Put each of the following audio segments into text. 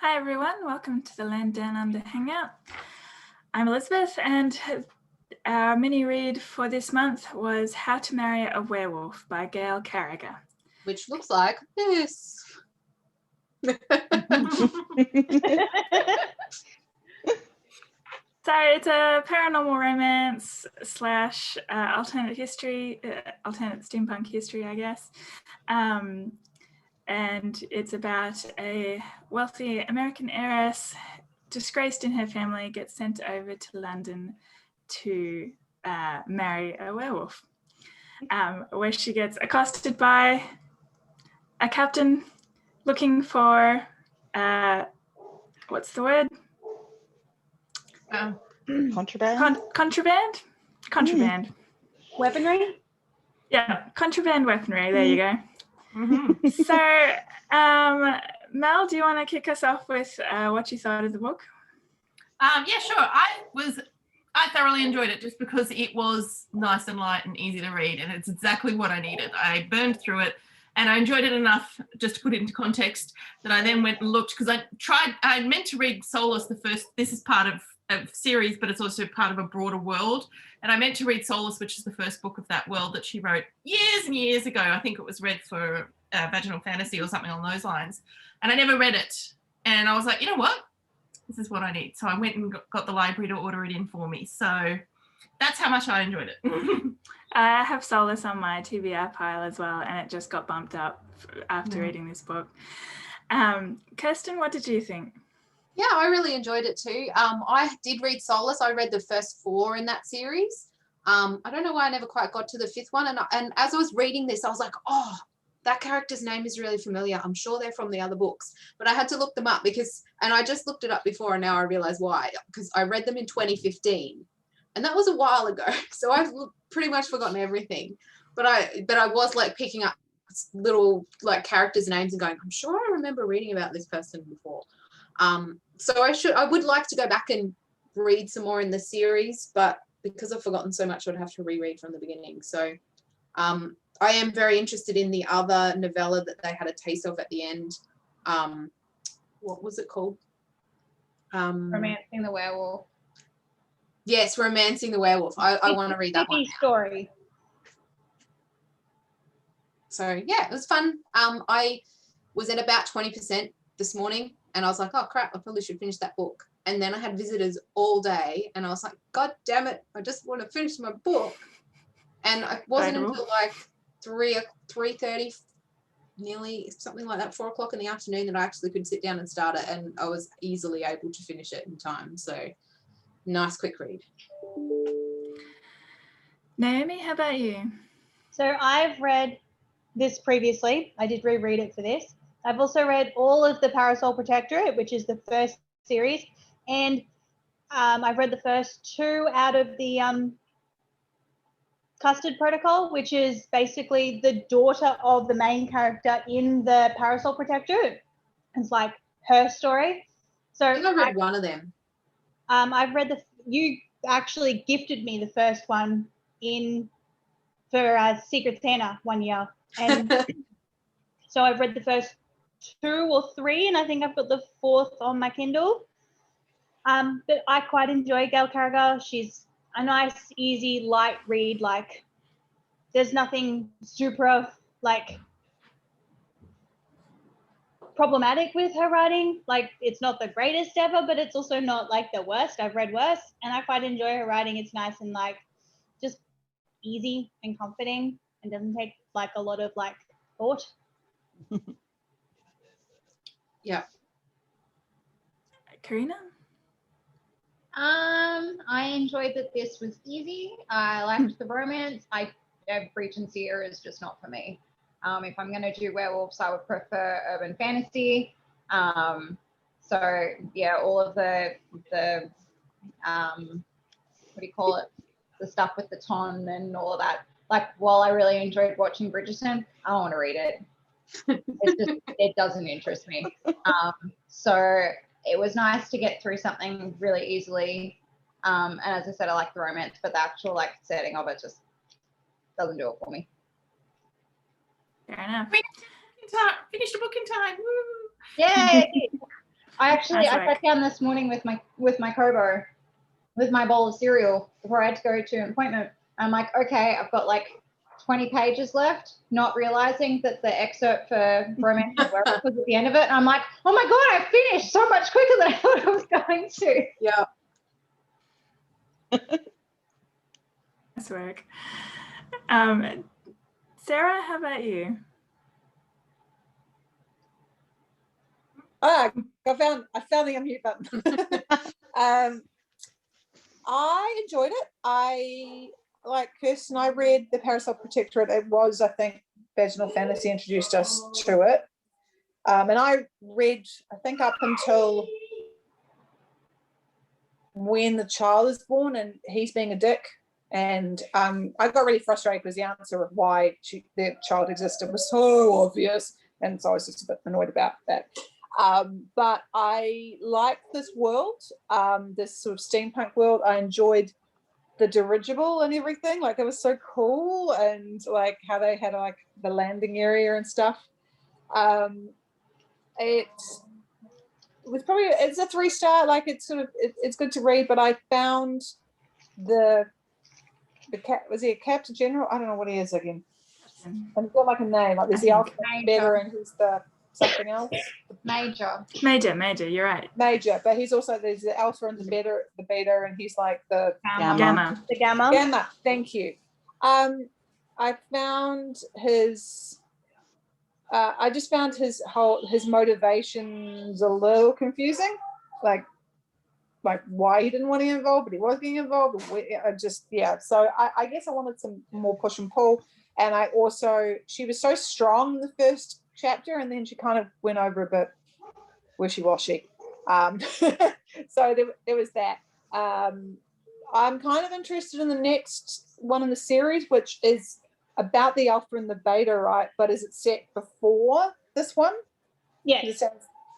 Hi everyone, welcome to the Land Down Under Hangout. I'm Elizabeth and our mini read for this month was How to Marry a Werewolf by Gail Carriger. Which looks like this. So it's a paranormal romance slash alternate steampunk history, I guess. And it's about a wealthy American heiress disgraced in her family gets sent over to London to marry a werewolf, where she gets accosted by a captain looking for, what's the word? Contraband? Contraband. Weaponry? Yeah, contraband weaponry. There you go. Mm-hmm. So, Mel, do you want to kick us off with what you thought of the book? Yeah, sure. I thoroughly enjoyed it just because it was nice and light and easy to read, and it's exactly what I needed. I burned through it, and I enjoyed it enough, just to put it into context, that I then went and looked, because I meant to read Solus this is part of a series, but it's also part of a broader world. And I meant to read Solus, which is the first book of that world that she wrote years and years ago. I think it was read for Vaginal Fantasy or something on those lines. And I never read it. And I was like, you know what? This is what I need. So I went and got the library to order it in for me. So that's how much I enjoyed it. I have Solus on my TBR pile as well, and it just got bumped up after reading this book. Kirsten, what did you think? Yeah, I really enjoyed it too. I did read Solus. I read the first 4 in that series. I don't know why I never quite got to the 5th one. And as I was reading this, I was like, oh, that character's name is really familiar. I'm sure they're from the other books. But I had to look them up and I just looked it up before, and now I realize why. Because I read them in 2015. And that was a while ago. So I've pretty much forgotten everything. But I was like picking up little like characters' names and going, I'm sure I remember reading about this person before. So I would like to go back and read some more in the series, but because I've forgotten so much, I'd have to reread from the beginning. So I am very interested in the other novella that they had a taste of at the end. What was it called? Romancing the Werewolf. Yes, Romancing the Werewolf. I want to read that one. Story. So yeah, it was fun. I was at about 20% this morning, and I was like, oh crap, I probably should finish that book. And then I had visitors all day, and I was like, God damn it, I just want to finish my book. And it wasn't until like 3:30, nearly something like that, 4 o'clock in the afternoon, that I actually could sit down and start it, and I was easily able to finish it in time. So nice quick read. Naomi, how about you? So I've read this previously. I did reread it for this. I've also read all of the Parasol Protectorate, which is the first series, and I've read the first 2 out of the Custard Protocol, which is basically the daughter of the main character in the Parasol Protectorate. It's like her story. So I think I read one of them. I've read you actually gifted me the first one for Secret Santa one year, and so I've read the first 2 or 3, and I think I've got the 4th on my Kindle. But I quite enjoy Gail Carriger. She's a nice, easy, light read. Like, there's nothing super like problematic with her writing. Like, it's not the greatest ever, but it's also not like the worst. I've read worse, and I quite enjoy her writing. It's nice and like just easy and comforting, and doesn't take like a lot of like thought. Yeah. Karina? I enjoyed that this was easy. I liked the romance. Regency era is just not for me. If I'm going to do werewolves, I would prefer urban fantasy. So yeah, all of the what do you call it? The stuff with the ton and all of that. Like, while I really enjoyed watching Bridgerton, I don't want to read it. It doesn't interest me. So it was nice to get through something really easily. And as I said, I like the romance, but the actual like setting of it just doesn't do it for me. Fair enough. Finished the book in time. Woo! Yay! I Sounds sat like- down this morning with my Kobo, with my bowl of cereal before I had to go to an appointment. I'm like, okay, I've got like 20 pages left, not realizing that the excerpt for Romance and Werewolf was at the end of it. And I'm like, oh my God, I finished so much quicker than I thought I was going to. Yeah. Nice work. Sarah, how about you? I found the unmute button. I enjoyed it. I, like Kirsten, I read The Parasol Protectorate. It was, I think, Vaginal Fantasy introduced us to it. And I read, I think, up until when the child is born and he's being a dick. And I got really frustrated because the answer of why the child existed was so obvious. And so I was just a bit annoyed about that. But I liked this world, this sort of steampunk world. I enjoyed the dirigible and everything. Like, it was so cool, and like how they had like the landing area and stuff. It was probably, it's a 3-star. Like, it's sort of it's good to read. But I found the cat, was he a captain general? I don't know what he is again. And he's got like a name. Like, there's the alpha better, and who's the something else. Major. You're right. Major, but he's also, there's the alpha and the beta, and he's like the Gamma. The Gamma. Gamma. Thank you. I found his I just found his motivations a little confusing, like why he didn't want to get involved, but he was getting involved. So I guess I wanted some more push and pull. And I also, she was so strong in the first chapter, and then she kind of went over a bit wishy-washy. So there was that. I'm kind of interested in the next one in the series, which is about the alpha and the beta, right? But is it set before this one? Yes.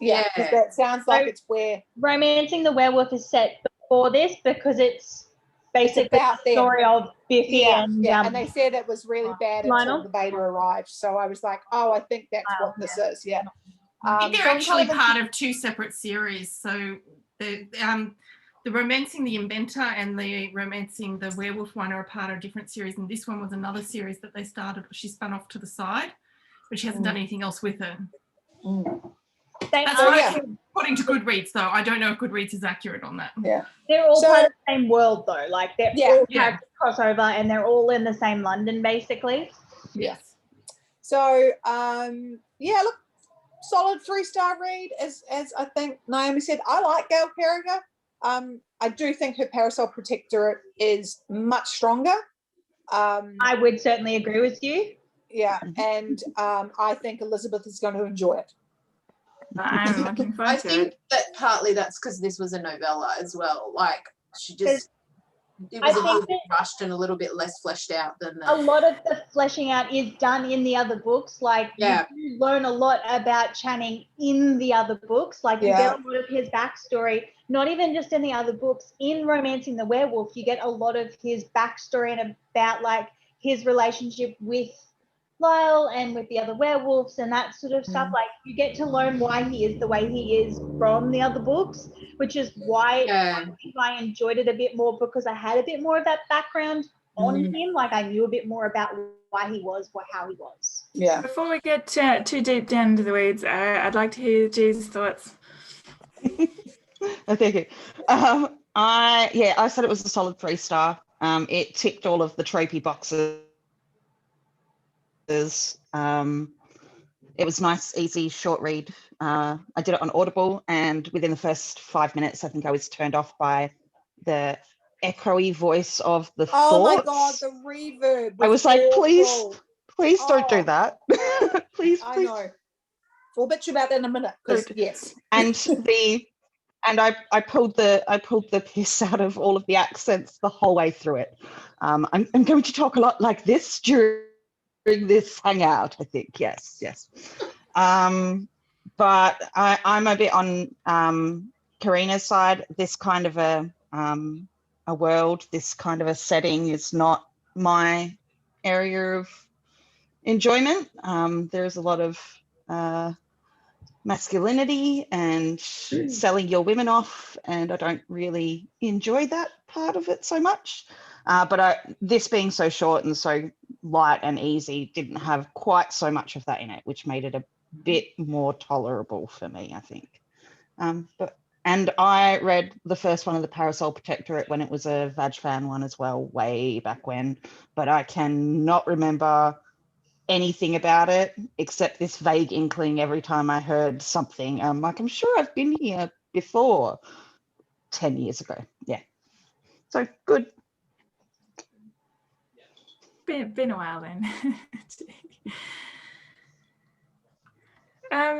Because that sounds like it's where Romancing the Werewolf is set before this because it's basically about the story of Biffy and and they said it was really bad Lionel? until the beta arrived. So I was like, oh, I think that's what this is. Yeah. I think so they're I'm actually kind of part of two separate series. So the Romancing the Inventor and the Romancing the Werewolf one are a part of a different series, and this one was another series that they started. She spun off to the side, but she hasn't done anything else with it. That's according to Goodreads, though. I don't know if Goodreads is accurate on that. Yeah. They're all part of the same world, though. Like, they're all characters crossover, and they're all in the same London, basically. Yes. So, look, solid 3-star read, as I think Naomi said. I like Gail Carriger. I do think her Parasol Protectorate is much stronger. I would certainly agree with you. Yeah, and I think Elizabeth is going to enjoy it. I'm looking I forward to think it. that partly that's because this was a novella as well. Like, she just, it I was a think little bit rushed and a little bit less fleshed out than A lot of the fleshing out is done in the other books. Like, you learn a lot about Channing in the other books. Like, you get a lot of his backstory, not even just in the other books. In Romancing the Werewolf, you get a lot of his backstory and about, like, his relationship with Lyle and with the other werewolves and that sort of stuff. Like, you get to learn why he is the way he is from the other books, which is why I think I enjoyed it a bit more, because I had a bit more of that background on him. Like, I knew a bit more about why he was, how he was. Yeah. Before we get too deep down into the weeds, I'd like to hear G's thoughts. Oh, thank you. I said it was a solid 3-star. It ticked all of the tropey boxes. It was nice, easy, short read. I did it on Audible, and within the first 5 minutes, I think I was turned off by the echoey voice of the thoughts. Oh my God, the reverb. I was like, awful. please don't do that. please. I know. We'll bitch about that in a minute. Yes. And I pulled the piss out of all of the accents the whole way through it. I'm going to talk a lot like this during this hangout, I think. Yes. But I'm a bit on Karina's side. This kind of a world, this kind of a setting is not my area of enjoyment. There's a lot of masculinity and selling your women off, and I don't really enjoy that part of it so much. But this being so short and so light and easy didn't have quite so much of that in it, which made it a bit more tolerable for me, I think. And I read the first one of the Parasol Protectorate when it was a Vag Fan one as well, way back when, but I cannot remember anything about it except this vague inkling every time I heard something. Like, I'm sure I've been here before 10 years ago. Yeah. So good. Been a while then.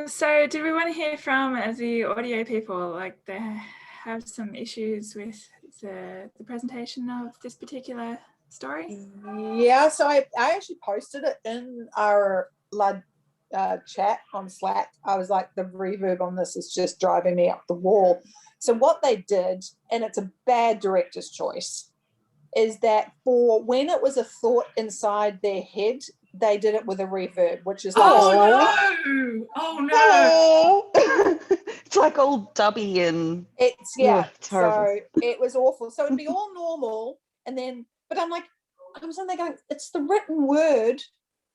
So do we want to hear from the audio people? Like, they have some issues with the presentation of this particular story? Yeah, so I actually posted it in our chat on Slack. I was like, the reverb on this is just driving me up the wall. So what they did, and it's a bad director's choice, is that for when it was a thought inside their head, they did it with a reverb, which is like, oh no. It's like all dubby and it's terrible. So it was awful. So it'd be all normal, and then, but I'm sitting there going, it's the written word.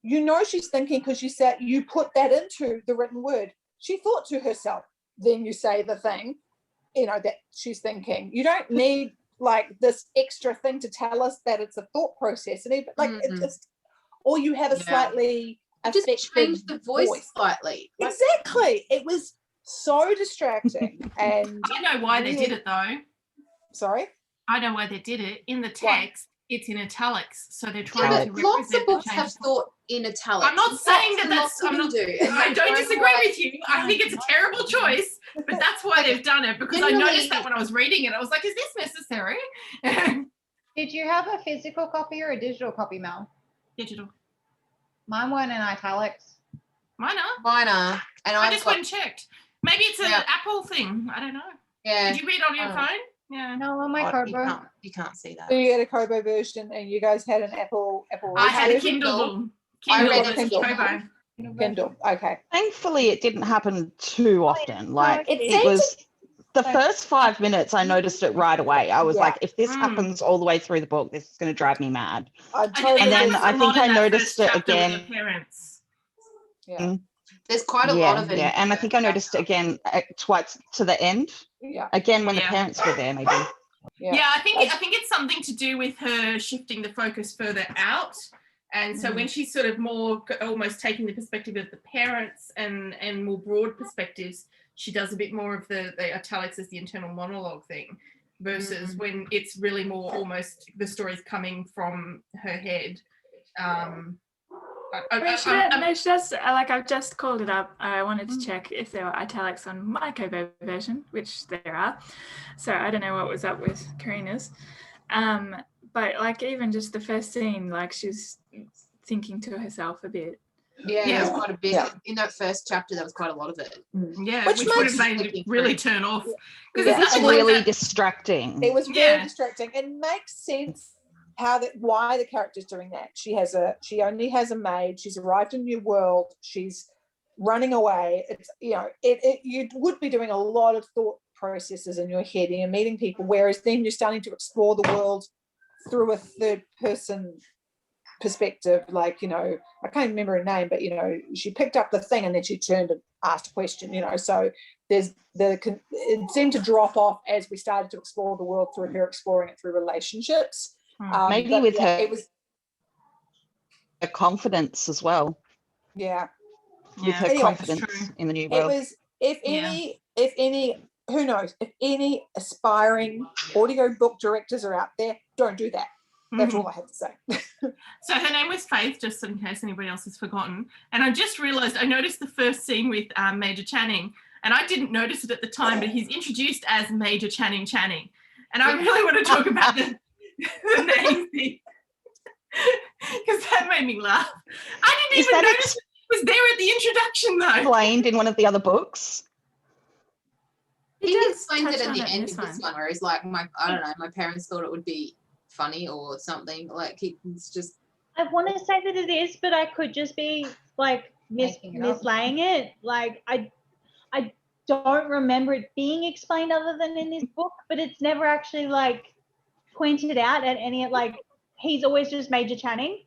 You know she's thinking because you put that into the written word. She thought to herself, then you say the thing, that she's thinking. You don't need like this extra thing to tell us that it's a thought process, and even like it just, or you have a slightly just change the voice slightly. Exactly. It was so distracting. And I know why they did it though. Sorry? I know why they did it. In the text, it's in italics, so they're trying to represent. Lots of books have thought in italics. I'm not saying that's. I don't disagree with you. I think it's a terrible choice, but that's why they've done it, because I noticed that when I was reading it, I was like, "Is this necessary?" Did you have a physical copy or a digital copy, Mel? Digital. Mine weren't in italics. Mine are. Mine are. And I just went and checked. Maybe it's an Apple thing. I don't know. Yeah. Did you read on your phone? Yeah. No, on my Kobo. You can't see that. So you had a Kobo version, and you guys had an Apple. I had a Kindle. I read a Kindle. Kobo. Kindle. Okay. Thankfully, it didn't happen too often. Like it was the first 5 minutes, I noticed it right away. I was like, if this happens all the way through the book, this is going to drive me mad. And then I think I noticed it again. Yeah. There's quite a lot of it. Yeah, and I think I noticed it again twice to the end. Yeah. Again, when the parents were there, maybe. Yeah, I think it's something to do with her shifting the focus further out. And so when she's sort of more almost taking the perspective of the parents and more broad perspectives, she does a bit more of the italics as the internal monologue thing, versus when it's really more almost the story's coming from her head. She does, like, I've just called it up. I wanted to check if there were italics on my Kobo version, which there are. So I don't know what was up with Karina's. But like, even just the first scene, like, she's thinking to herself a bit. Yeah, there's quite a bit. Yeah. In that first chapter, there was quite a lot of it. Yeah, which would have made it really turn off. Because it's really distracting. It was very distracting. It makes sense why the character's doing that. She only has a maid. She's arrived in a new world. She's running away. It's you would be doing a lot of thought processes in your head, and you're meeting people, whereas then you're starting to explore the world through a third person perspective. Like, I can't remember her name, but she picked up the thing and then she turned and asked a question. So it seemed to drop off as we started to explore the world through her exploring it through relationships. Maybe with her, it was her confidence as well. Yeah, with her confidence in the new world. It was, if any, who knows? If any aspiring audio book directors are out there, don't do that. That's all I have to say. So her name was Faith, just in case anybody else has forgotten. And I just realised, I noticed the first scene with Major Channing, and I didn't notice it at the time, but he's introduced as Major Channing. And I really want to talk about the name thing, because that made me laugh. I didn't even notice it was there at the introduction, though. Explained in one of the other books. He explains it at the end of this one, where he's like, my parents thought it would be funny or something. Like, it's just. I want to say that it is, but I could just be like mislaying it. Like, I don't remember it being explained other than in this book, but it's never actually like pointed out at any, like, he's always just Major Channing,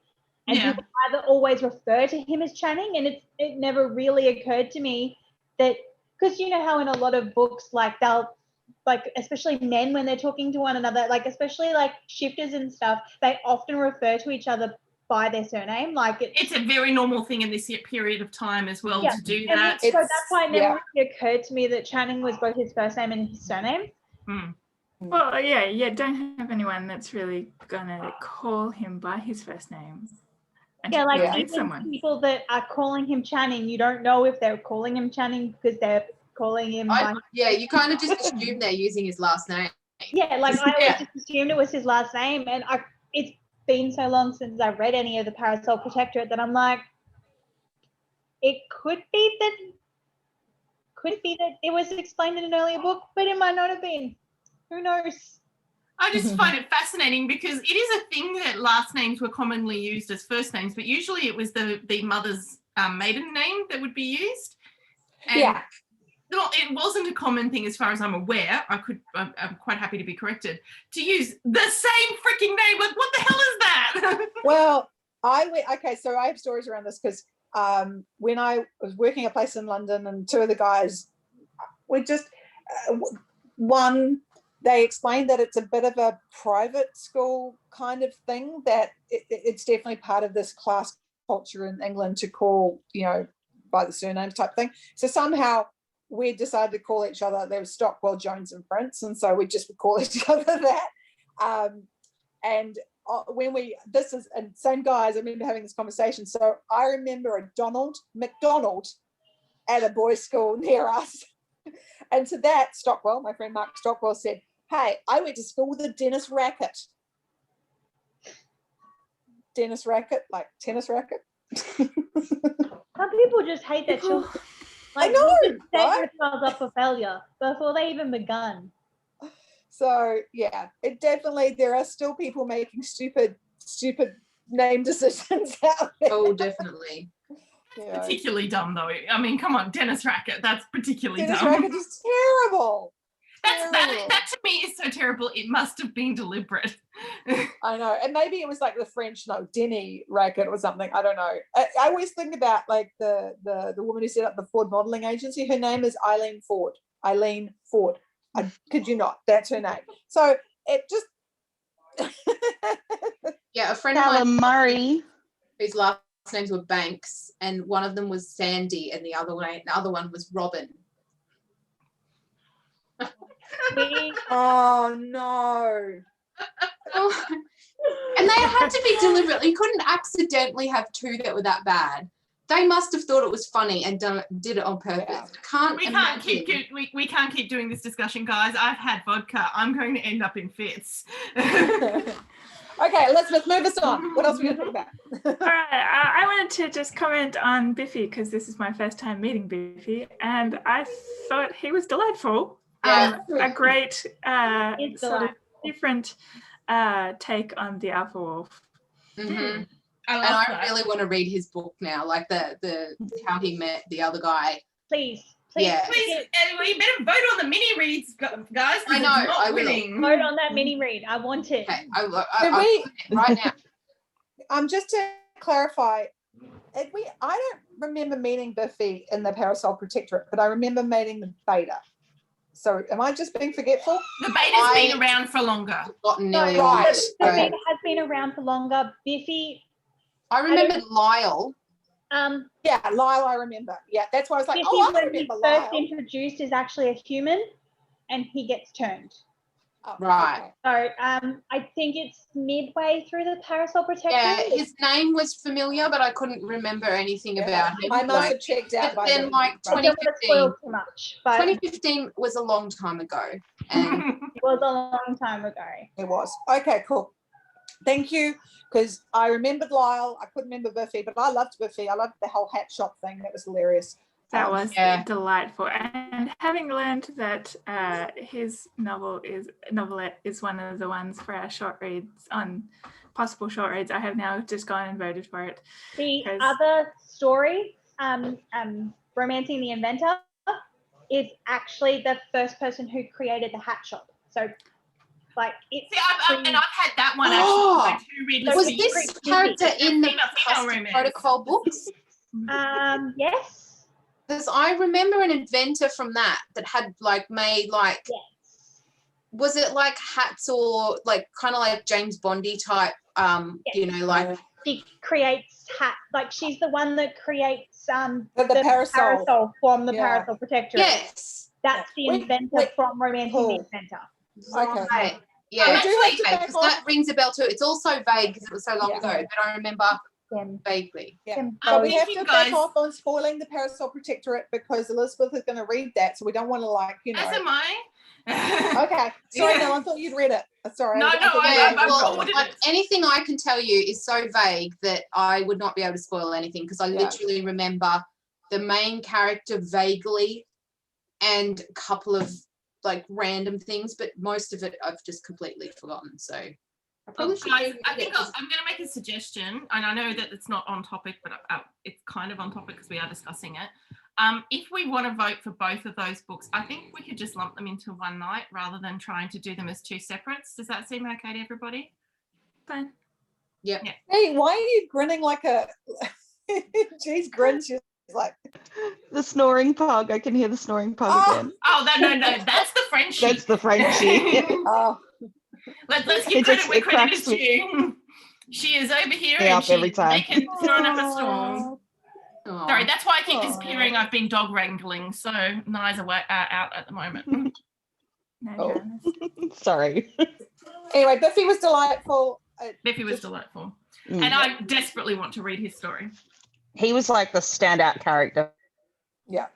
and people either always refer to him as Channing, and it never really occurred to me that, because you know how in a lot of books, like they'll, like especially men when they're talking to one another, like especially like shifters and stuff, they often refer to each other by their surname. Like it's a very normal thing in this period of time as well to do that. So that's why it never really occurred to me that Channing was both his first name and his surname. Well, yeah, don't have anyone that's really gonna call him by his first name. Yeah, like even people that are calling him Channing, you don't know if they're calling him Channing because they're calling him you kind of just assume they're using his last name. Yeah, like I always just assumed it was his last name, and it's been so long since I've read any of the Parasol Protectorate that I'm like, it could be that it was explained in an earlier book, but it might not have been. Who knows? I just find it fascinating because it is a thing that last names were commonly used as first names, but usually it was the mother's maiden name that would be used. And it wasn't a common thing as far as I'm aware. I'm quite happy to be corrected, to use the same freaking name. Like, what the hell is that? Well, so I have stories around this because when I was working a place in London, and two of the guys were just, they explained that it's a bit of a private school kind of thing, that it's definitely part of this class culture in England to call, by the surnames type thing. So somehow we decided to call each other, there was Stockwell, Jones and Prince, and so we just would call each other that. And same guys, I remember having this conversation. So I remember a Donald McDonald at a boys' school near us. And to that, Stockwell, my friend Mark Stockwell, said, "Hey, I went to school with a Dennis Racket." Dennis Racket, like tennis racket. Some people just hate their children. Like, I know, set right? themselves up for failure before they even begun. So yeah, there are still people making stupid name decisions out there. Oh, definitely. Yeah. Particularly dumb though. I mean, come on, Dennis Racket. That's particularly Dennis dumb. Racket is terrible. That to me is so terrible. It must have been deliberate. I know, and maybe it was like the French, Denny Racket or something. I don't know. I always think about like the woman who set up the Ford modeling agency. Her name is Eileen Ford. I kid you not, that's her name. So it just a friend of Stella mine Murray, whose last names were Banks, and one of them was Sandy, and the other one was Robin. Oh no. And they had to be deliberate. You couldn't accidentally have two that were that bad. They must have thought it was funny and did it on purpose. We can't keep doing this discussion, guys. I've had vodka. I'm going to end up in fits. Okay, let's move us on. What else are we going to talk about? All right, I wanted to just comment on Biffy because this is my first time meeting Biffy, and I thought he was delightful. Yeah. A great sort of different take on the Alpha Wolf. Mm-hmm. I really want to read his book now, like the how he met the other guy. Please, we better vote on the mini reads, guys. I know. I will vote on that mini read. I want it. Okay, I right now. Just to clarify, I don't remember meeting Biffy in the Parasol Protectorate, but I remember meeting the Beta. So am I just being forgetful? The Beta's been around for longer. Right. The Beta has been around for longer. Biffy. I remember Lyle. Yeah, Lyle, I remember. Yeah, that's why I was like, Biffy, I when remember he's Lyle. first introduced, is actually a human, and he gets turned. Oh, Right. okay. So I think it's midway through the Parasol Protectorate. Yeah, his name was familiar, but I couldn't remember anything about him. I must have checked out by then, like, I don't want to 2015. spoil too much, but 2015 was a long time ago. And it was a long time ago. It was. Okay, cool. Thank you, because I remembered Lyle. I couldn't remember Biffy, but I loved Biffy. I loved the whole hat shop thing. That was hilarious. That was delightful. And having learned that his novelette is one of the ones for our short reads, on possible short reads, I have now just gone and voted for it. The other story, Romancing the Inventor, is actually the first person who created the hat shop. So, like, it's See, I've had that one Oh, actually. My 2 readers Was for this years. character in the Female Custody romance. Protocol books? Yes. Because I remember an inventor from that had like made like, Yes. was it like hats or like kind of like James Bondy type, you know, like She creates hat, like she's the one that creates The parasol. from the Yeah. Parasol Protectorate. yes, That's the Wait, inventor from Romancing cool. the Inventor. Okay. right. Yeah, I'm that's actually vague, back 'cause off. that rings a bell too. It's also vague because it was so long Yeah. ago, but I remember Them. vaguely. Yeah. Them So we both. have you to guys- back off on spoiling the Parasol Protectorate because Elizabeth is going to read that, so we don't want to like, you know. As am I. Okay. Sorry, no, I thought you'd read it. Sorry. No, I no, thought you Yeah, read it. well, ordered like it. anything I can tell you is so vague that I would not be able to spoil anything because I Yeah. literally remember the main character vaguely and a couple of like random things, but most of it I've just completely forgotten. So I probably should Guys, reread I it think 'cause- I'm going to make a suggestion, and I know that it's not on topic, but it's kind of on topic because we are discussing it. If we want to vote for both of those books, I think we could just lump them into one night rather than trying to do them as 2 separates. Does that seem okay to everybody? Fine. Hey, why are you grinning like a she's grin, she's like The snoring pug. I can hear the snoring pug Oh. again. Oh, no, that's the Frenchie. That's the Frenchie. oh Let's give It credit just- where it credit is cracks me due. She is over here Me and up every she's time. making throwing up a storm. Aw. Sorry, that's why I keep disappearing. Aw. I've been dog wrangling, so Nye's out at the moment. No Oh. dramas. Sorry. Anyway, Biffy was delightful. Biffy was Just- delightful. Mm. And I desperately want to read his story. He was like the standout character Yeah, for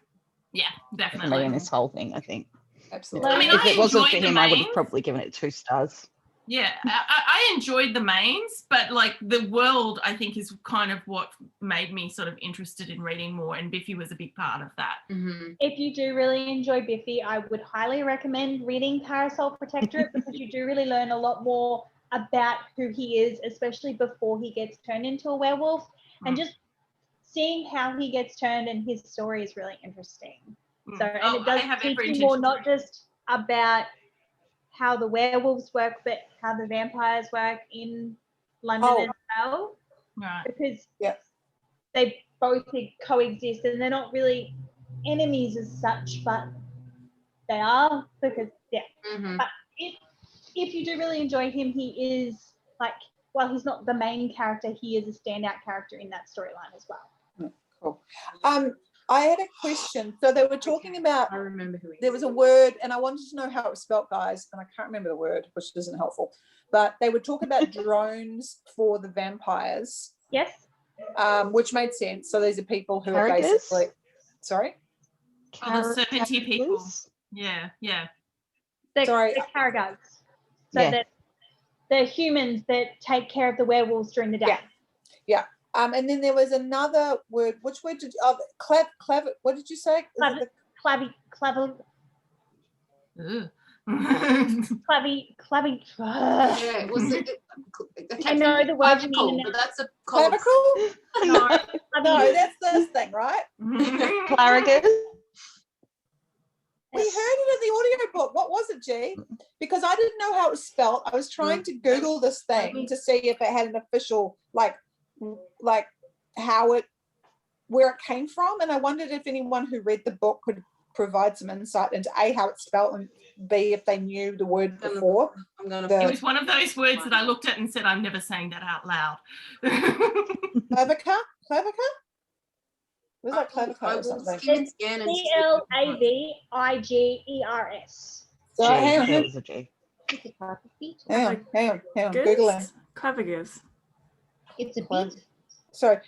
me definitely. in this whole thing, I think. Absolutely. I mean, If I it wasn't for enjoyed the him, I would have mains. probably given it 2 stars. Yeah, I enjoyed the mains, but like the world, I think, is kind of what made me sort of interested in reading more, and Biffy was a big part of that. Mhm. If you do really enjoy Biffy, I would highly recommend reading Parasol Protectorate because you do really learn a lot more about who he is, especially before he gets turned into a werewolf. And just seeing how he gets turned and his story is really interesting. Mm. So, and Oh, it does I have teach every you more, intention not to read. just about how the werewolves work, but how the vampires work in London Oh. as well. Right. Because Yeah. they both coexist and they're not really enemies as such, but they are because, yeah. Mhm. But if you do really enjoy him, he is like, while he's not the main character, he is a standout character in that storyline as well. Cool. I had a question. So they were talking about I remember who he there is. was a word, and I wanted to know how it was spelt, guys, and I can't remember the word, which isn't helpful. But they were talking about drones for the vampires, Yes? which made sense. So these are people who are Carragers? basically, sorry, Oh, the serpenty people. Carragers? Yeah. They're Sorry. Carragers. So Yeah. that they're humans that take care of the werewolves during the day. Yeah. And then there was another word. Which word did clever? What did you say? Is it Clavy. Ugh. Yeah, it was. I know the word you mean clavicle, now. but that's a the cold. clavicle? No, No, that's this thing, right? Clarigus? We heard it in the audio book. What was it, G? Because I didn't know how it was spelt. I was trying to Google this thing to see if it had an official, like how it, where it came from. And I wondered if anyone who read the book could provide some insight into A, how it's spelt, and B, if they knew the word before. I'm gonna. The- It was one of those words that I looked at and said, I'm never saying that out loud. Clavica? Clavica? It was like I clavica or will something. skim and scan and see. CLAVIGERS. So G. hang on, That was a G. hang on. Goose? Googling. Clever goose. It's a Clever. beat. So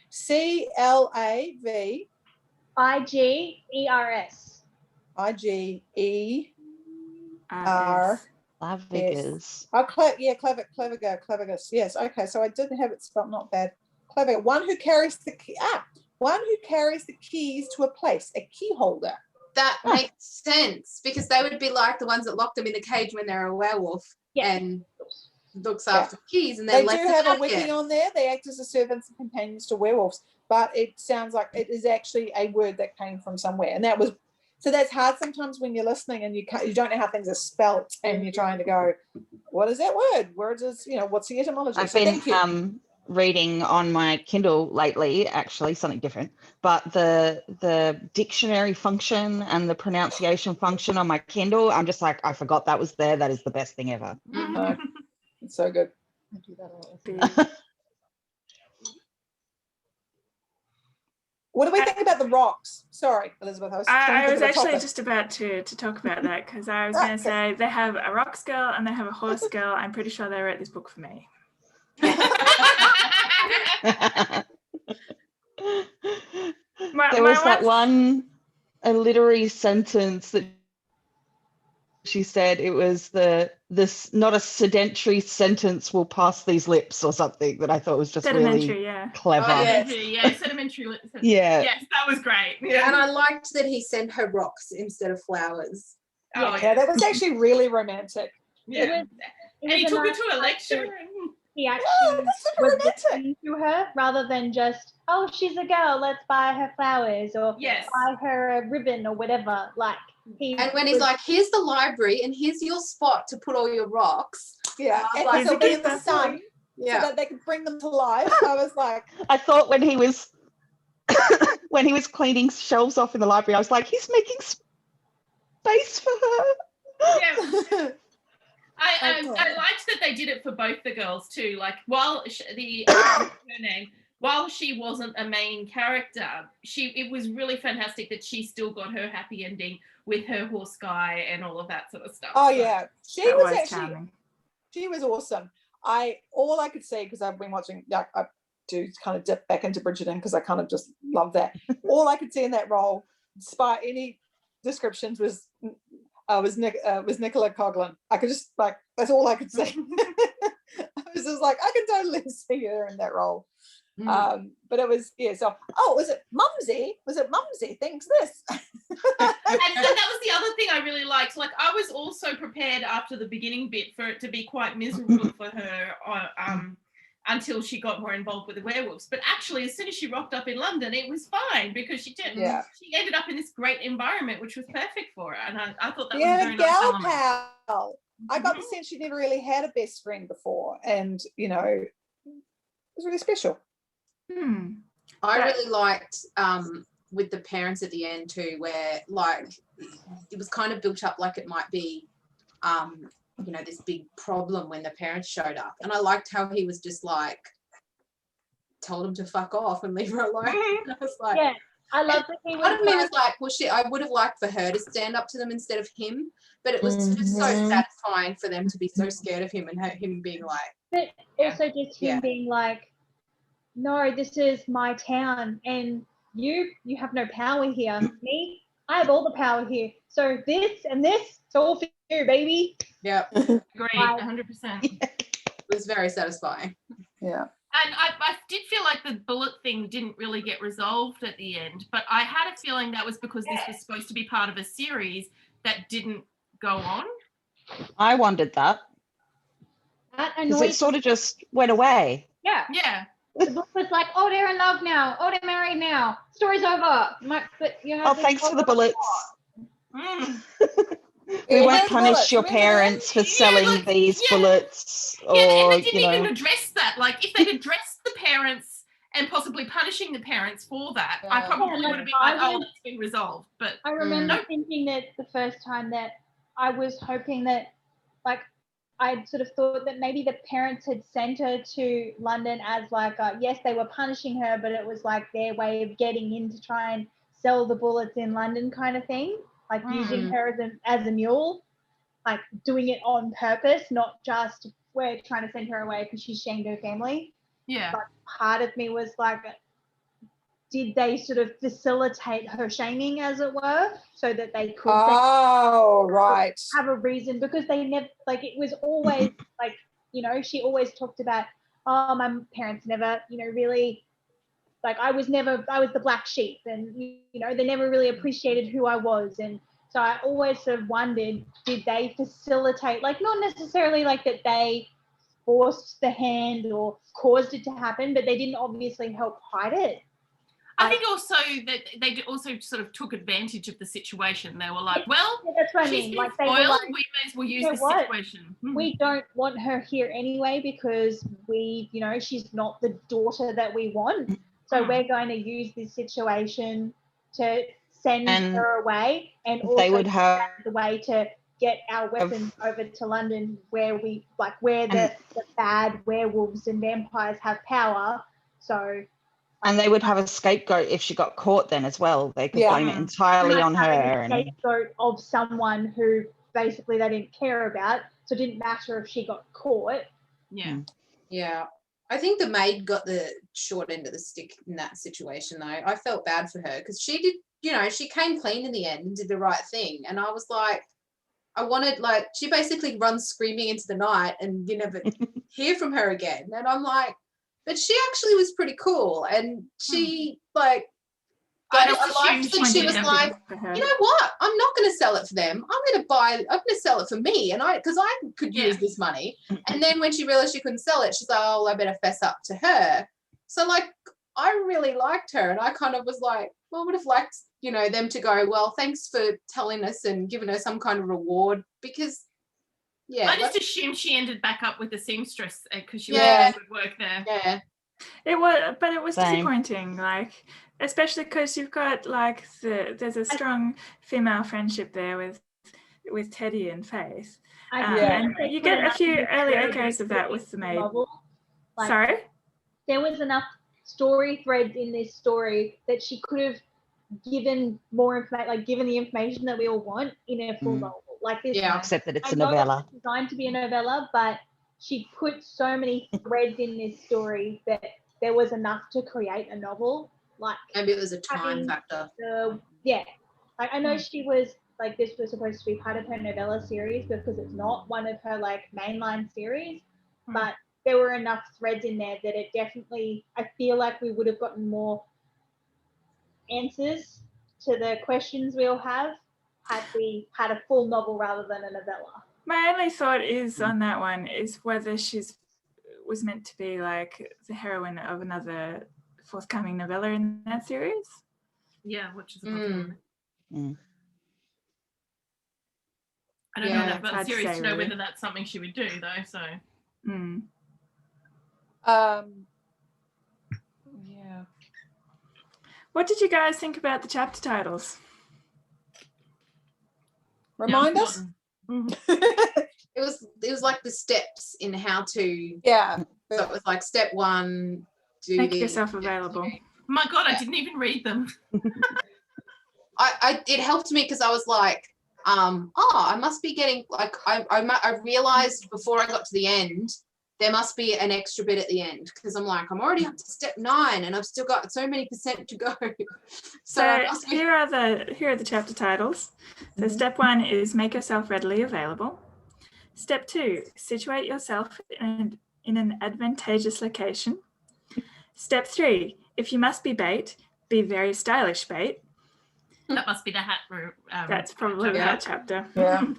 CLAVIGERS. Clavigus. Oh, clavigus. Yes. Okay. So I did have it spelled not bad. Clavigus. One who carries the keys to a place, a key holder. That makes sense because they would be like the ones that locked them in the cage when they're a werewolf Yeah. and looks after the keys and then They lets do them have a out wiki again. on there. They act as a servants and companions to werewolves, but it sounds like it is actually a word that came from somewhere, and that was So that's hard sometimes when you're listening and you don't know how things are spelt and you're trying to go, what is that word? Where does, what's the etymology? I've So thank you. been reading on my Kindle lately, actually something different, but the dictionary function and the pronunciation function on my Kindle, I'm just like, I forgot that was there. That is the best thing ever. No, it's so good. I do that a lot. What do we think about the rocks? Sorry, Elizabeth. I was actually just about to talk about that because I was going to say they have a rocks girl and they have a horse girl. I'm pretty sure they wrote this book for me. There was that one a literary sentence that she said, it was this not a sedentary sentence will pass these lips or something, that I thought was just really clever. Oh, Sedimentary. Yeah. Yes, that was great. Yeah. And I liked that he sent her rocks instead of flowers. Yeah, that was actually really romantic. Yeah. And he took her to a lecture. He actually was listening to her rather than just, oh, she's a girl, let's buy her flowers or buy her a ribbon or whatever. Like, and when he's like, here's the library and here's your spot to put all your rocks. Yeah, and like, so in the sun, so that they could bring them to life. I was like, I thought when he was cleaning shelves off in the library, I was like, he's making space for her. Yeah. I liked that they did it for both the girls too. Like while while she wasn't a main character, it was really fantastic that she still got her happy ending with her horse guy and all of that sort of stuff. Oh yeah, she was actually she was awesome. All I could see, because I've been watching, I do kind of dip back into Bridgerton because I kind of just love that. All I could see in that role, despite any descriptions, was Nicola Coughlan. I could just that's all I could see. I was just like, I can totally see her in that role. But it was was it Mumsy thinks this. And that was the other thing I really liked. Like I was also prepared after the beginning bit for it to be quite miserable for her until she got more involved with the werewolves. But actually, as soon as she rocked up in London, it was fine because she ended up in this great environment, which was perfect for her. And I thought that was a very nice element. Pal. I got the sense she never really had a best friend before, and it was really special. I really liked with the parents at the end too, where like it was kind of built up like it might be this big problem when the parents showed up, and I liked how he was just like told him to fuck off and leave her alone. I was like, yeah, I love that he part of me was like, well shit, I would have liked for her to stand up to them instead of him, but it was just so satisfying for them to be so scared of him and him being like, but also just him being like, no, this is my town and you have no power here. Me, I have all the power here. So this and this, it's all for you, baby. Yeah. Great, 100%. It was very satisfying. Yeah. And I did feel like the bullet thing didn't really get resolved at the end, but I had a feeling that was because this was supposed to be part of a series that didn't go on. I wondered that. Because it sort of just went away. Yeah. Yeah. The book was like, oh, they're in love now. Oh, they're married now. Story's over. Thanks for the bullets. We won't punish your parents for selling these bullets. And they didn't even address that. Like, if they'd addressed the parents and possibly punishing the parents for that, I probably would have been like, oh, that's been resolved. But I remember thinking that the first time that I was hoping that, like, I sort of thought that maybe the parents had sent her to London as like, yes, they were punishing her, but it was like their way of getting in to try and sell the bullets in London kind of thing, like using her as a mule, like doing it on purpose, not just we're trying to send her away because she's shamed her family. Yeah. But part of me was like, did they sort of facilitate her shaming, as it were, so that they could have a reason? Because they never, like, it was always like, she always talked about, oh, my parents never, really, like, I was the black sheep, and, they never really appreciated who I was. And so I always sort of wondered, did they facilitate, like, not necessarily like that they forced the hand or caused it to happen, but they didn't obviously help hide it. I think also that they also sort of took advantage of the situation. They were like, well, Yeah, that's what I she's mean. been Like, they were spoiled. like, We may as well use know this what? situation. we don't want her here anyway because she's not the daughter that we want. So we're going to use this situation to send And her away, and they also would have the way to get our weapons over to London, where the bad werewolves and vampires have power. So, and they would have a scapegoat if she got caught then as well. They could blame it entirely on her. having a scapegoat of someone who basically they didn't care about, so it didn't matter if she got caught. Yeah. Yeah. I think the maid got the short end of the stick in that situation, though. I felt bad for her because she did, she came clean in the end and did the right thing. And I was like, she basically runs screaming into the night and you never hear from her again. And I'm like, but she actually was pretty cool. And she, I liked that she was like, you know what? I'm not going to sell it for them. I'm going to sell it for me. And because I could use this money. And then when she realized she couldn't sell it, she's like, oh, I better fess up to her. So I really liked her. And I kind of was like, well, I would have liked, them to go, well, thanks for telling us and giving her some kind of reward because, I just assumed she ended back up with the seamstress because she was good work there. Yeah. It was disappointing, especially because you've got there's a strong female friendship there with Teddy and Faith. And you get a few early echoes of that with the maid. Sorry? There was enough story threads in this story that she could have given more information, given the information that we all want in a full novel. Except that it's a novella. It's designed to be a novella, but she put so many threads in this story that there was enough to create a novel. Maybe it was a time factor. I know she was this was supposed to be part of her novella series because it's not one of her mainline series, but there were enough threads in there that it definitely, I feel like we would have gotten more answers to the questions we all have had we had a full novel rather than a novella. My only thought is on that one is whether was meant to be the heroine of another forthcoming novella in that series. Yeah, which is another one. I don't know enough about the series to know whether that's something she would do though. So. Yeah. What did you guys think about the chapter titles? Remind us. It was like the steps in how to. Yeah. So it was step 1, make yourself available. My God, I didn't even read them. It helped me because I was like, I must be getting I realized before I got to the end there must be an extra bit at the end because I'm already up to step 9 and I've still got so many % to go. So here are the chapter titles. So step 1 is make yourself readily available. Step 2, situate yourself in an advantageous location. Step 3, if you must be bait, be very stylish bait. That must be the hat. That's probably the hat chapter. Yeah.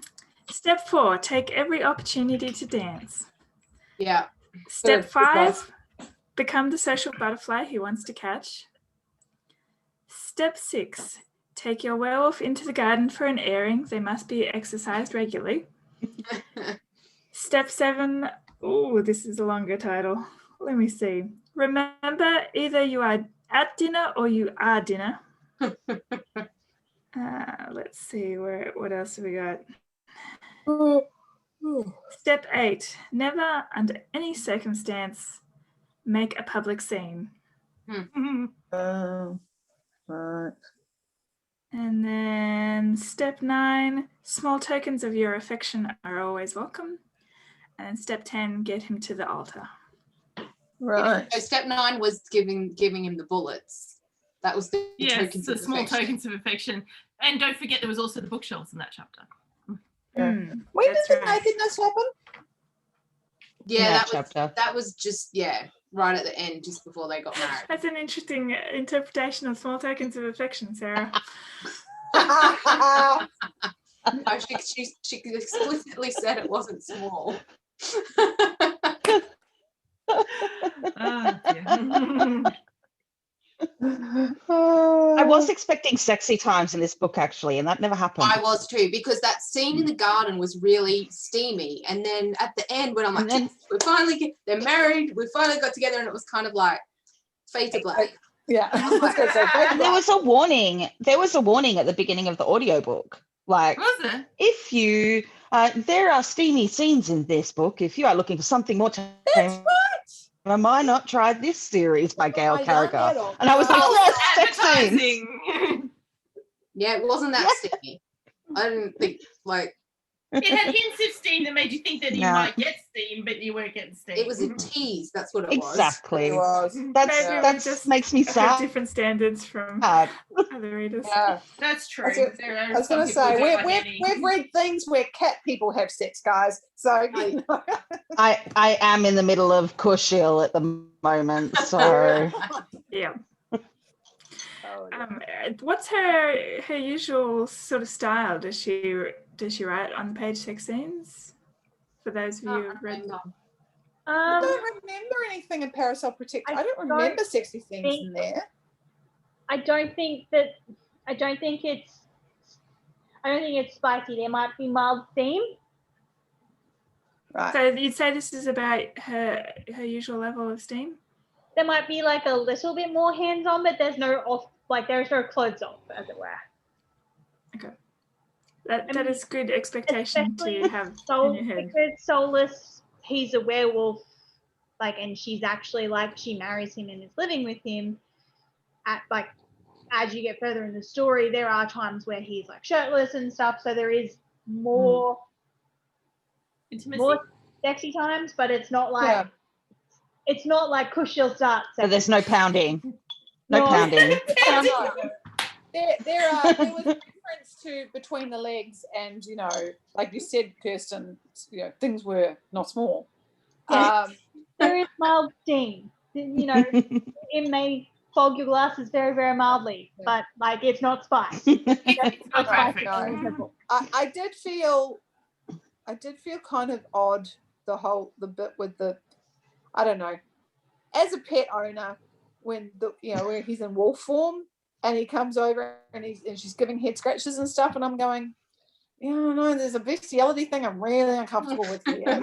Step 4, take every opportunity to dance. Yeah. Step 5, become the social butterfly he wants to catch. Step 6, take your werewolf into the garden for an airing. They must be exercised regularly. Step 7, this is a longer title. Let me see. Remember, either you are at dinner or you are dinner. Let's see, what else have we got? Step 8, never under any circumstance make a public scene. Right. And then step 9, small tokens of your affection are always welcome. And step 10, get him to the altar. Right. So step 9 was giving him the bullets. That was the tokens the of small affection. tokens of affection. And don't forget there was also the bookshelves in that chapter. When did the nakedness happen? Yeah, that was just right at the end, just before they got married. That's an interesting interpretation of small tokens of affection, Sarah. No, she explicitly said it wasn't small. I was expecting sexy times in this book, actually, and that never happened. I was too, because that scene in the garden was really steamy. And then at the end, when I'm like, And then- "Yes, we're finally, they're married, we finally got together, and it was kind of like, fade to black. Yeah. I was gonna say, And there was a warning. There was a warning at the beginning of the audiobook. Like, Was it? if you, there are steamy scenes in this book. If you are looking for something more tame, That's right. why not try this series by Gail I done Carriger? that all. And I was like, False yes, sex scenes. advertising. Yeah, it wasn't that steamy. I didn't think, like, It had hints of steam that made you think that you No. might get steam, but you weren't getting steam. it was a tease. That's what it was. Exactly. It was. Maybe we just makes me have sad. different standards from Sad. other readers. Yeah. That's true. I was gonna- There are I was some going to people say, who don't like we've any. read things where cat people have sex, guys. So, you know. I am in the middle of Kushil at the moment, so Yeah. Oh, yeah. What's her usual sort of style? Does she write on page sex scenes? For those of you who've read. I don't remember anything in Parasol Protector. I don't remember sexy things in there. I don't think it's spicy. There might be mild theme. Right. So you'd say this is about her usual level of steam? There might be like a little bit more hands-on, but there's no clothes off, as it were. That is good expectation to have in your head. Because Solus, he's a werewolf, and she's actually she marries him and is living with him. As you get further in the story, there are times where he's shirtless and stuff, so there is more Intimacy. more sexy times, but it's not Yeah. it's not like Kushil starts. so there's no pounding. No No. pounding. There was a difference to between the legs, and like you said, Kirsten, things were not small. There is mild steam. It may fog your glasses very, very mildly, but it's not spice. It's not graphic. No. I did feel kind of odd the bit with I don't know, as a pet owner, when where he's in wolf form and he comes over and she's giving head scratches and stuff, and I'm going, no, there's a bestiality thing I'm really uncomfortable with here.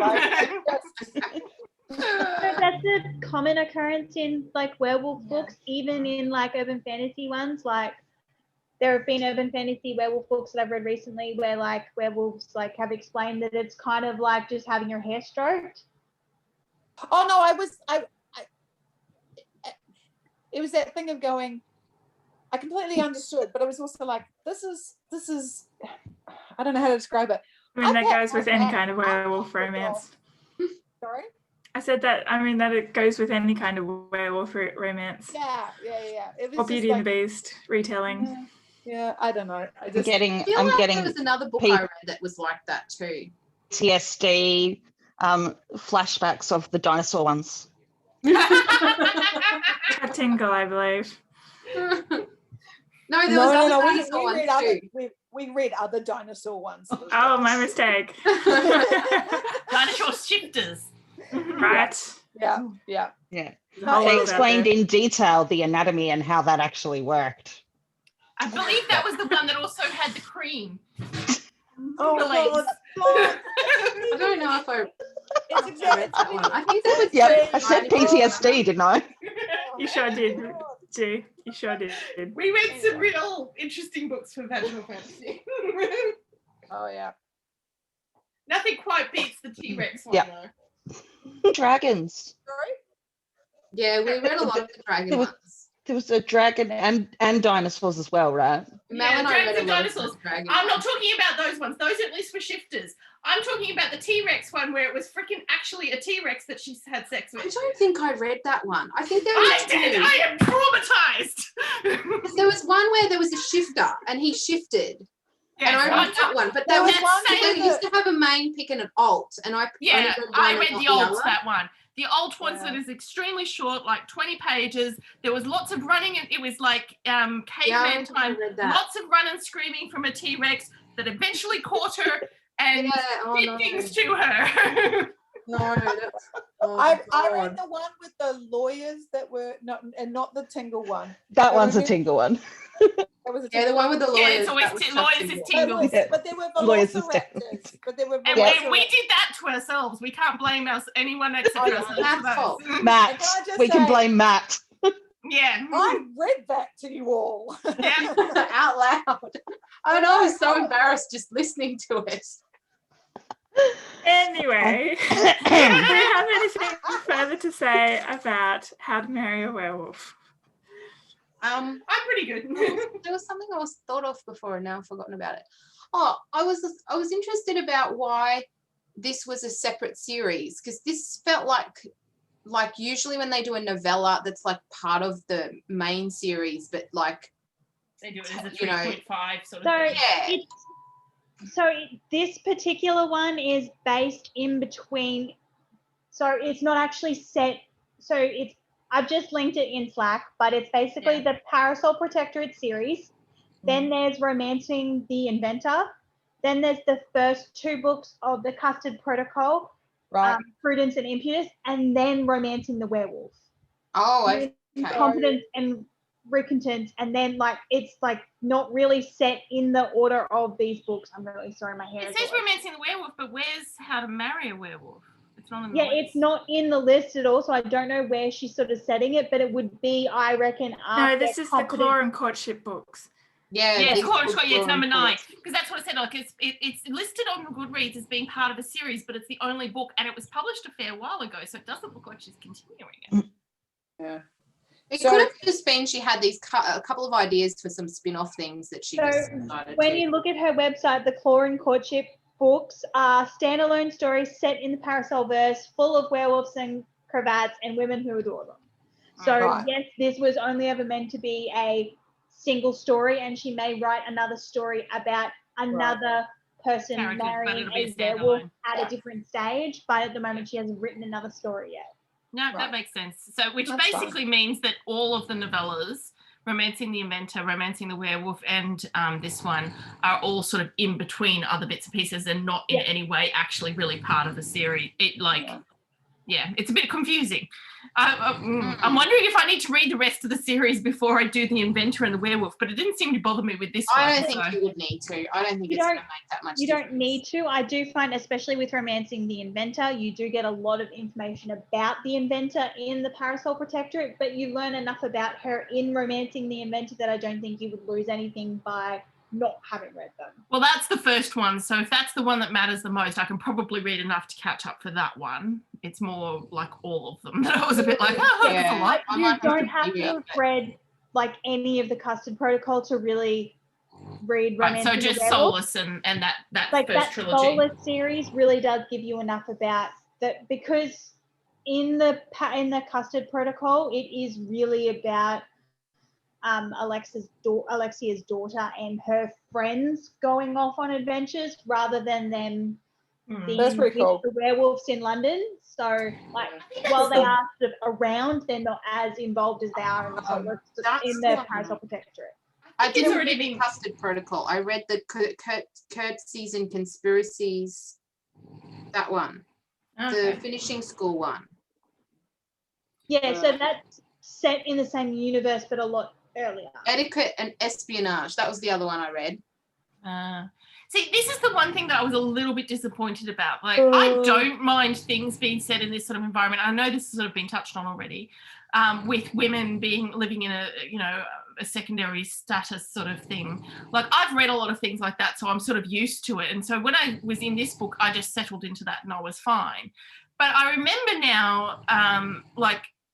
That's a common occurrence in werewolf books, even in urban fantasy ones. There have been urban fantasy werewolf books that I've read recently where werewolves have explained that it's kind of like just having your hair stroked. Oh no, it was that thing of going, I completely understood, but it was also this is I don't know how to describe it. I mean, that goes with any kind of werewolf romance. Sorry? I said that, that it goes with any kind of werewolf romance. Yeah. It was Or just Beauty and the Beast retelling. Yeah, I don't know. I feel there was another book I read that was like that too. PTSD flashbacks of the dinosaur ones. A tingle, I believe. No, there was other no. dinosaur ones too. We read other dinosaur ones. Oh, my mistake. Dinosaur shifters. Right. Yeah. The No, whole They world out explained there. in detail the anatomy and how that actually worked. I believe that was the one that also had the cream. Oh, The legs. God. I don't know if I It's exactly read that one. I think that was Yeah, I said PTSD, didn't I? You sure did, G. You sure did. We read some real interesting books for vaginal fantasy. Oh yeah. Nothing quite beats the T-Rex one, Yeah. though. Dragons. Sorry? Yeah, we read a lot of the dragon There was- ones. There was a dragon and dinosaurs as well, right? Mel Yeah, and I dragons read a and lot dinosaurs. of dragon I'm not ones. talking about those ones. Those at least were shifters. I'm talking about the T-Rex one where it was freaking actually a T-Rex that she had sex I with. don't think I read that one. I think there I was did. two. I am traumatized. There was one where there was a shifter and he shifted. Yeah, and I so read I'm that talking- one. But There there was was one they with used to have a main pick and an alt. And I Yeah, only I one read and the not alt, other. that one. The alt ones Yeah. that is extremely short, like 20 pages. There was lots of running, and it was like caveman I time. read that. Lots of run and screaming from a T-Rex that eventually caught her and Yeah, oh did no. things to her. No, that's Oh, I God. read the one with the lawyers that were not the Tingle one. That So one's a remember- Tingle one. That was a Yeah, the Tingle one with the Yeah, lawyers. it's always that was lawyers such a- is But, Tingle. but there were Lawyers is velociraptors. But there were And, Yeah. and we did that to ourselves. We can't blame anyone except Oh, yeah. ourselves Matt's for those. fault. Matt, And can I just we can say- blame Matt. Yeah. I read that to you all. Yeah. Out loud. I know, I was so embarrassed just listening to it. Anyway, I don't have anything further to say about How to Marry a Werewolf. Um, I'm pretty good. there was something I was thought of before and now I've forgotten about it. Oh, I was interested about why this was a separate series, because this felt like usually when they do a novella that's like part of the main series, but like They do it as a You know. 3.5 sort of So thing. yeah. this particular one is based in between. So it's not actually set. So I've just linked it in Slack, but it's basically the Parasol Protectorate series. Then there's Romancing the Inventor. Then there's the first 2 books of the Custard Protocol, Right. Prudence and Impetus, and then Romancing the Werewolf. Oh, okay. Confidence and Recompense, and then it's not really set in the order of these books. I'm really sorry, my hair It is says all over. Romancing the Werewolf, but where's How to Marry a Werewolf? It's not in the Yeah, list. it's not in the list at all, so I don't know where she's sort of setting it, but it would be, I reckon, after No, this is the Confidence- Claw and Courtship books. Yeah, Yeah, these it's called, books yeah, it's were number 9. important. Because that's what I said. Like it's listed on Goodreads as being part of a series, but it's the only book, and it was published a fair while ago, so it doesn't look like she's continuing it. Yeah. It So- could have just been she had these a couple of ideas for some spin-off things that she So just decided when to. you look at her website, the Claw and Courtship books are standalone stories set in the Parasol verse, full of werewolves and cravats and women who adore them. So Right. yes, this was only ever meant to be a single story, and she may write another story about another person Character, but marrying it'll be a a werewolf standalone. at Yeah. a different stage. But at the moment, she hasn't written another story yet. No, Right. that makes sense. So, which That's basically means that all of the novellas, Romancing the Inventor, Romancing the Werewolf, and this one, are all sort of in between other bits and pieces and not in Yeah. any way actually really part of the series. Yeah. Yeah, it's a bit confusing. I'm wondering if I need to read the rest of the series before I do the Inventor and the Werewolf, but it didn't seem to bother me with this one. I don't think so- you would need to. I don't think You it's going don't- to make that much You difference. don't need to. I do find, especially with Romancing the Inventor, you do get a lot of information about the inventor in the Parasol Protectorate, but you learn enough about her in Romancing the Inventor that I don't think you would lose anything by not having read them. Well, that's the first one. So if that's the one that matters the most, I can probably read enough to catch up for that one. It's more like all of them that I was a bit like, oh, that's a Yeah. lot. I You might don't have reread to have it. read any of the Custard Protocol to really read Right, Romancing so just the Werewolf. Solus and that Like first that trilogy. Solus series really does give you enough about that, because in the Custard Protocol, it is really about Alexia's daughter and her friends going off on adventures rather than them being That's pretty with cool. the werewolves in London. So while they are sort of around, they're not as involved as they are in the That's the the- Parasol Protectorate. I It's didn't already read the been- Custard Protocol. I read the Curtsies and Conspiracies, that one, Okay. the finishing school one. Yeah, so that's set in the same universe but a lot earlier. Etiquette and Espionage. That was the other one I read. See, this is the one thing that I was a little bit disappointed about. Like, I don't mind things being said in this sort of environment. I know this has sort of been touched on already, with women living in a secondary status sort of thing. Like, I've read a lot of things like that, so I'm sort of used to it. And so when I was in this book, I just settled into that and I was fine. But I remember now,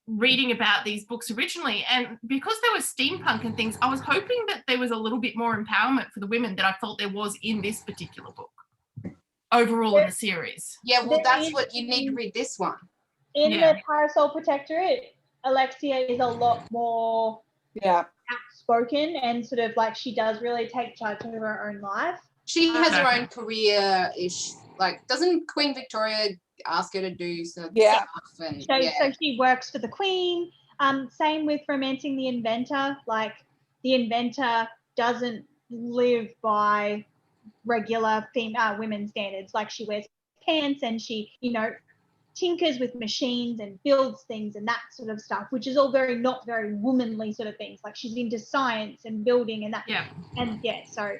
reading about these books originally, and because there was steampunk and things, I was hoping that there was a little bit more empowerment for the women that I felt there was in this particular book overall in the series. Yeah, well, There that's is- what you need to read this one. In Yeah. the Parasol Protectorate, Alexia is a lot more Yeah. outspoken and sort of she does really take charge of her own life. She has her Okay. own career-ish. Like, doesn't Queen Victoria ask her to do some Yeah. stuff? And So, yeah. so she works for the Queen. Same with Romancing the Inventor. Like, the inventor doesn't live by regular women's standards. Like, she wears pants and she, tinkers with machines and builds things and that sort of stuff, which is all not very womanly sort of things. Like she's into science and building and that. Yeah. And yeah, so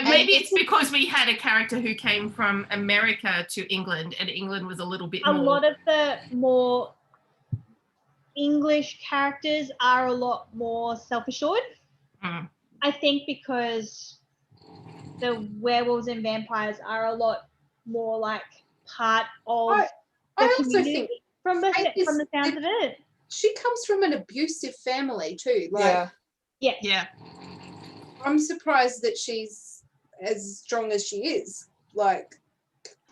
maybe it's because we had a character who came from America to England, and England was a little bit a more. lot of the more English characters are a lot more self-assured. Mm. I think because the werewolves and vampires are a lot more like part of I the also community think from the Faith sounds of it. she comes from an abusive family too. Like, Yeah. Yes. Yeah. I'm surprised that she's as strong as she is. Like,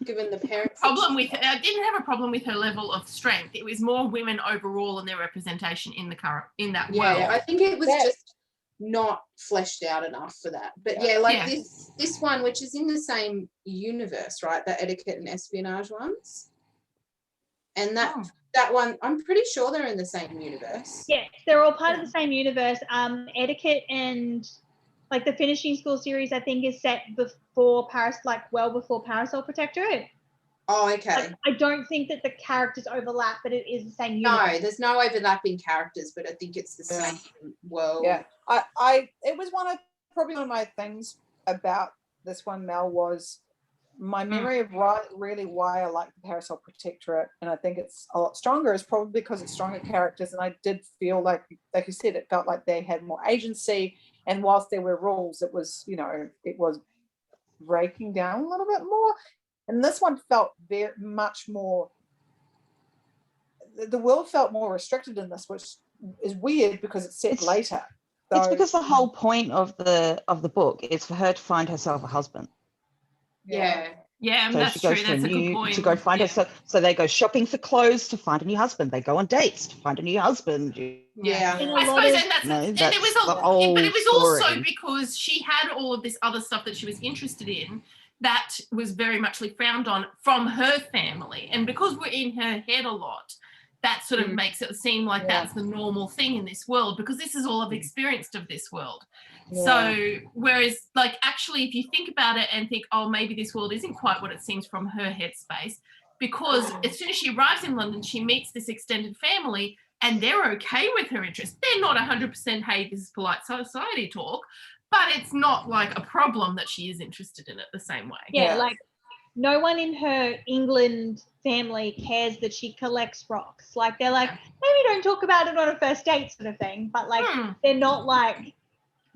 given the parents. I didn't have a problem with her level of strength. It was more women overall and their representation in that world. Yeah, I think it was Yeah. just not fleshed out enough for that. But this one, which is in the same universe, right? The etiquette and espionage ones. And that one, I'm pretty sure they're in the same universe. Yes, they're all part of the same universe. Etiquette and like the Finishing School series, I think, is set before before Parasol Protectorate. Oh, okay. Like, I don't think that the characters overlap, but it is the same universe. No, there's no overlapping characters, but I think it's the same world. Yeah. It was probably one of my things about this one, Mel, was my memory of really why I like the Parasol Protectorate, and I think it's a lot stronger, is probably because it's stronger characters, and I did feel like you said, it felt like they had more agency, and whilst there were rules, it was, it was breaking down a little bit more. And this one felt very much more, the world felt more restricted in this, which is weird because it's set later. So, It's because the whole point of the book is for her to find herself a husband. Yeah. Yeah, So that's she true. goes That's a good point. to go find herself. So they go shopping for clothes to find a new husband. They go on dates to find a new husband. Yeah. I suppose, and it was also because she had all of this other stuff that she was interested in that was very much frowned on from her family, and because we're in her head a lot, that sort of makes it seem like that's the normal thing in this world, because this is all I've experienced of this world. So whereas actually if you think about it and think, oh, maybe this world isn't quite what it seems from her headspace, because as soon as she arrives in London, she meets this extended family and they're okay with her interests. They're not 100%, hey, this is polite society talk, but it's not like a problem that she is interested in it the same way. Yeah, like no one in her England family cares that she collects rocks. Like they're like, maybe don't talk about it on a first date sort of thing, but they're not like,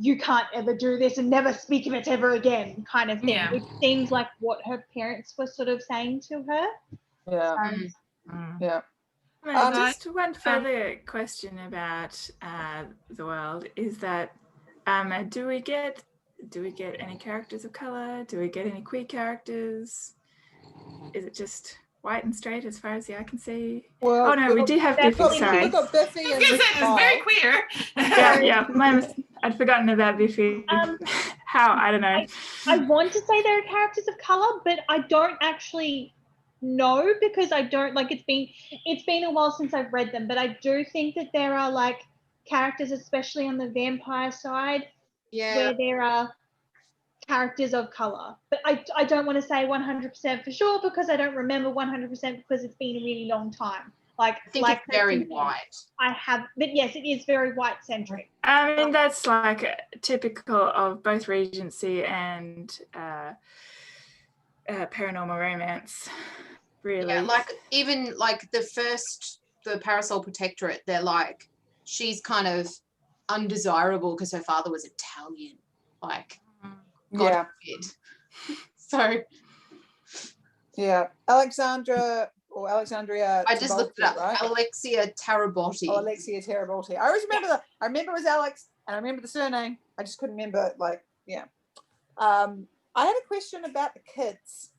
you can't ever do this and never speak of it ever again kind of thing. Yeah. Which seems like what her parents were sort of saying to her. Yeah. Yeah. Just one further question about the world is that do we get any characters of color? Do we get any queer characters? Is it just white and straight as far as the eye can see? Well, we do have Biffy. Sorry, we've got Biffy and it's very queer. yeah. I'd forgotten about Biffy. How? I don't know. I want to say there are characters of color, but I don't actually know because I don't it's been a while since I've read them, but I do think that there are characters, especially on the vampire side, where there are characters of color. But I don't want to say 100% for sure because I don't remember 100% because it's been a really long time. I think it's very white. But yes, it is very white centric. I mean, that's typical of both Regency and paranormal romance, really. Yeah, even the Parasol Protectorate, they're she's kind of undesirable because her father was Italian. God forbid. So. Yeah, Alexandria. I just looked it up. Right? Alexia Tarabotti. Oh, Alexia Tarabotti. I always remember that. I remember it was Alex, and I remember the surname. I just couldn't remember. I had a question about the kids.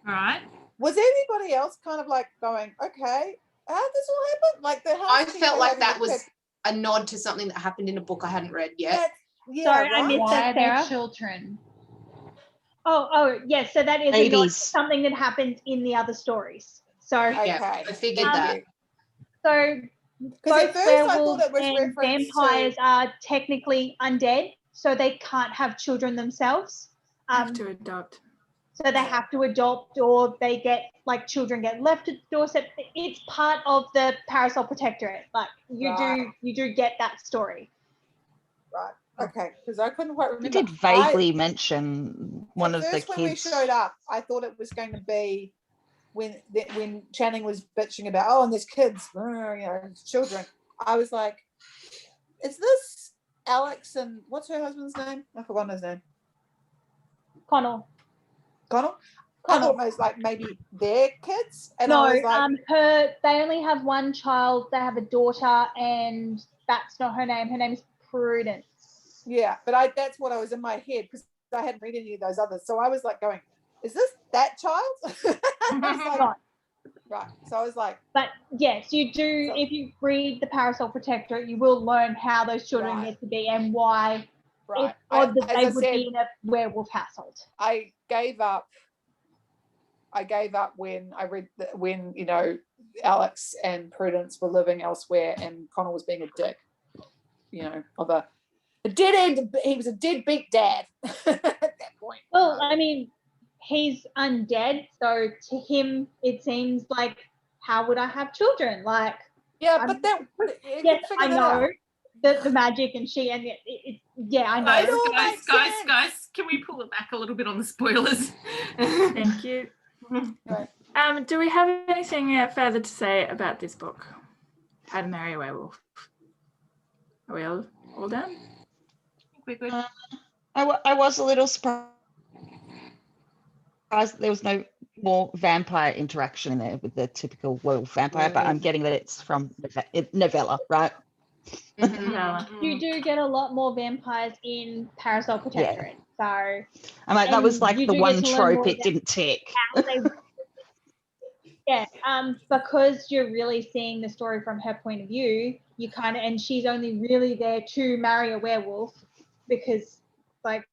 All right. Was anybody else kind of going, okay, how did this all happen? I felt like that was a nod to something that happened in a book I hadn't read yet. Sorry, I missed that, Sarah. They're children. Oh, yes. So that is a nod to something that happens in the other stories. So I figured that. So both werewolves and vampires are technically undead, so they can't have children themselves. Have to adopt. so they have to adopt, or they get like children get left at the doorstep. It's part of the Parasol Protectorate. Like you do get that story. Right. Okay. Because I couldn't quite remember. You did vaguely mention one of the kids. When we showed up, I thought it was going to be when Channing was bitching about, and there's kids, children. I was like, is this Alex and what's her husband's name? I've forgotten his name. Connell. I thought it was like maybe their kids. And No, I was like, they only have one child. They have a daughter, and that's not her name. Her name is Prudence. Yeah, but that's what I was in my head because I hadn't read any of those others. So I was like going, is this that child? Like, right. So I was like, but yes, you do. If you read the Parasol Protectorate, you will learn how those children get to be and why it's odd that they would be in a werewolf household. I gave up when I read when Alex and Prudence were living elsewhere and Connell was being a dick, of a dead end. He was a deadbeat dad at that point. Well, I mean, he's undead, so to him it seems like, how would I have children? Like, yeah, but that yes, I know the magic and she and I know. Guys, can we pull it back a little bit on the spoilers? Thank you. Right. Do we have anything further to say about this book, How to Marry a Werewolf? Are we all done? We're good. I was a little surprised that there was no more vampire interaction in there with the typical werewolf vampire, but I'm getting that it's from novella, right? You do get a lot more vampires in Parasol Protectorate. So I mean, that was like the one trope it didn't tick. Because you're really seeing the story from her point of view, you kind of, and she's only really there to marry a werewolf because, like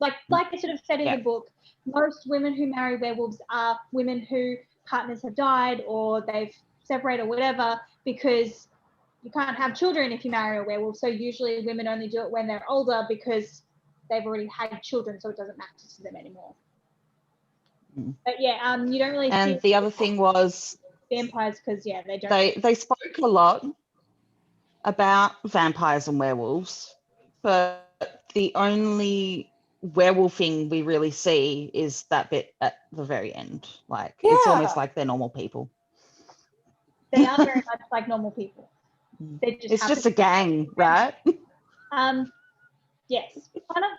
I sort of said in the book, most women who marry werewolves are women who partners have died or they've separated or whatever, because you can't have children if you marry a werewolf. So usually women only do it when they're older because they've already had children, so it doesn't matter to them anymore. But yeah, you don't really. And the other thing was vampires, because they don't. They spoke a lot about vampires and werewolves, but the only werewolfing we really see is that bit at the very end. Like it's almost like they're normal people. They are very much like normal people. It's just a gang, right? Yes, kind of.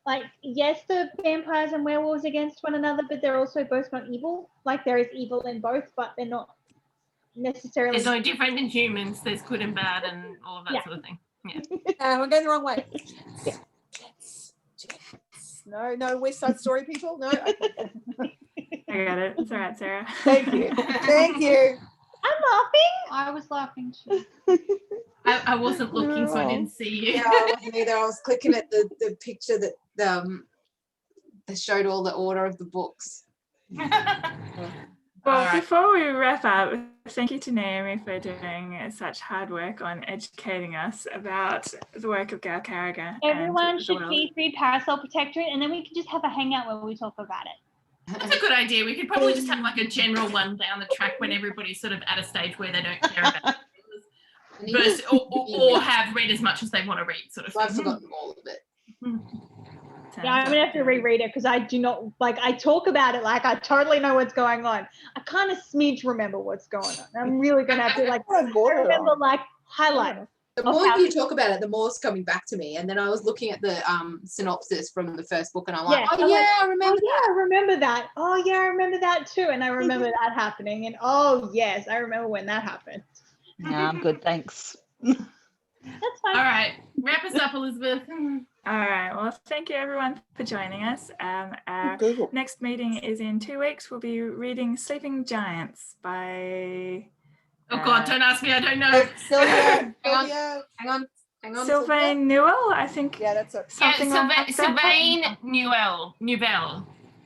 Like, yes, the vampires and werewolves against one another, but they're also both not evil. Like, there is evil in both, but they're not necessarily. There's no different than humans. There's good and bad and all of that sort of thing. Yeah. We're going the wrong way. Jets. No West Side Story people. No. I got it. It's all right, Sarah. Thank you. I'm laughing. I was laughing too. I wasn't looking, so I didn't see you. Yeah, I wasn't either. I was clicking at the picture that showed all the order of the books. Well, before we wrap up, thank you to Naomi for doing such hard work on educating us about the work of Gail Carriger. Everyone should please read Parasol Protectorate, and then we can just have a hangout where we talk about it. That's a good idea. We could probably just have like a general one down the track when everybody's sort of at a stage where they don't care about it. Or have read as much as they want to read, sort of. So I've forgotten all of it. Yeah, I'm gonna have to reread it because I do not I talk about it like I totally know what's going on. I kind of smidge remember what's going on. I'm really gonna have to remember highlight. The more you talk about it, the more it's coming back to me. And then I was looking at the synopsis from the first book, and I'm like, I remember that. I remember that. Oh yeah, I remember that too. And I remember that happening. And oh yes, I remember when that happened. No, I'm good, thanks. That's fine. All right, wrap us up, Elizabeth. All right, well, thank you everyone for joining us. Our next meeting is in 2 weeks. We'll be reading Sleeping Giants by... Oh God, don't ask me, I don't know. Sylvia, hang on. Sylvain Newell, I think. Yeah, that's it. Something like that. Sylvain Newell.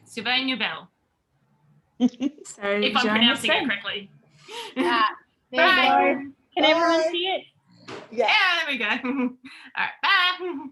Sylvain Newell. So if I'm pronouncing it correctly. There you go. Can everyone see it? Yeah. Yeah, there we go. All right, bye.